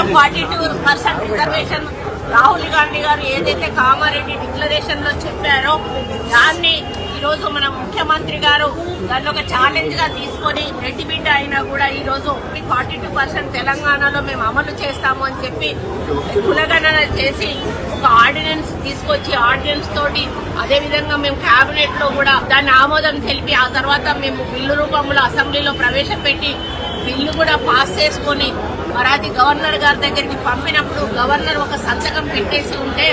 42% reservation Rahul Gandhi గారు ఏదైతే Kamareddy declaration లో చెప్పారో దాన్ని ఈరోజు మన ముఖ్యమంత్రి గారు దాన్ని ఒక ఛాలెంజ్ గా తీసుకొని రెడ్డి బిడ్డ అయినా కూడా ఈ రోజు 42% తెలంగాణలో మేము అమలు చేస్తాము అని చెప్పి కులగణన చేసి ఒక ఆర్డినెన్స్ తీసుకొచ్చి ఆర్డినెన్స్ తోటి అదేవిధంగా మేము కేబినెట్ లో కూడా దాన్ని ఆమోదం తెలిపి ఆ తర్వాత మేము బిల్లు రూపంలో అసెంబ్లీలో ప్రవేశపెట్టి బిల్లు కూడా పాస్ చేసుకుని మరి అది గవర్నర్ గారి దగ్గరికి పంపినప్పుడు గవర్నర్ ఒక సంతకం పెట్టేసి ఉంటే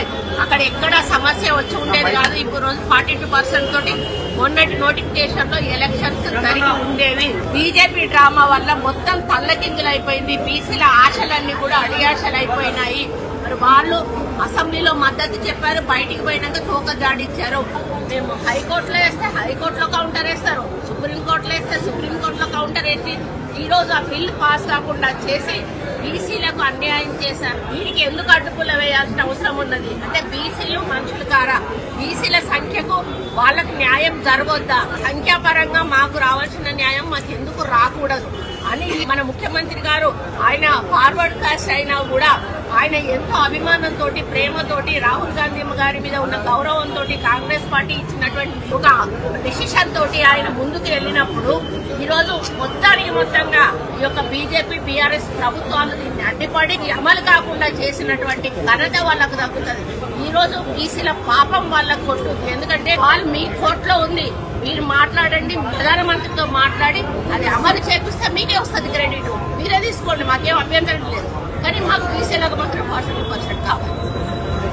అక్కడ ఎక్కడ సమస్య వచ్చి ఉండేది కాదు. ఇప్పుడు రోజు 42% తోటి మొన్నటి నోటిఫికేషన్ లో ఎలక్షన్స్ జరిగి ఉండేవి. బీజేపీ డ్రామా వల్ల మొత్తం తల్లకిందులు అయిపోయింది. బీసీల ఆశలన్నీ కూడా అడియాశలు అయిపోయినాయి. మరి వాళ్ళు అసెంబ్లీలో మద్దతు చెప్పారు, బయటికి పోయినాక తోక జాడిచ్చారు. మేము హైకోర్టులో వేస్తే హైకోర్టులో కౌంటర్ వేస్తారు, సుప్రీంకోర్టులో వేస్తే సుప్రీంకోర్టులో కౌంటర్ వేసి ఈ రోజు ఆ బిల్లు పాస్ కాకుండా చేసి బీసీలకు అన్యాయం చేశారు. వీరికి ఎందుకు అడ్డుపుల వేయాల్సిన అవసరం ఉన్నది? అంటే బీసీలు మనుషులు కారా? బీసీల సంఖ్యకు వాళ్ళకు న్యాయం జరగొద్దా? సంఖ్యాపరంగా మాకు రావాల్సిన న్యాయం మాకు ఎందుకు రాకూడదు అని మన ముఖ్యమంత్రి గారు ఆయన ఫార్వర్డ్ కాస్ట్ అయినా కూడా ఆయన ఎంతో అభిమానంతో ప్రేమతోటి రాహుల్ గాంధీ గారి మీద ఉన్న గౌరవంతో కాంగ్రెస్ పార్టీ ఇచ్చినటువంటి ఒక డిసిషన్ తోటి ఆయన ముందుకు వెళ్ళినప్పుడు ఈరోజు మొత్తంగా ఈ యొక్క బీజేపీ బీఆర్ఎస్ ప్రభుత్వాలు దీన్ని అడ్డుపడి అమలు కాకుండా చేసినటువంటి ఘనత వాళ్ళకు దక్కుతుంది. ఈ రోజు బీసీల పాపం వాళ్ళకు కొట్టుంది. ఎందుకంటే వాళ్ళు మీ కోర్టులో ఉంది, మీరు మాట్లాడండి, ప్రధానమంత్రితో మాట్లాడి అది అమలు చేపిస్తే మీకే వస్తుంది క్రెడిట్, మీరే తీసుకోండి, మాకేం అభ్యంతరం లేదు. కానీ మాకు బీసీలకు మాత్రం 42% కావాలి.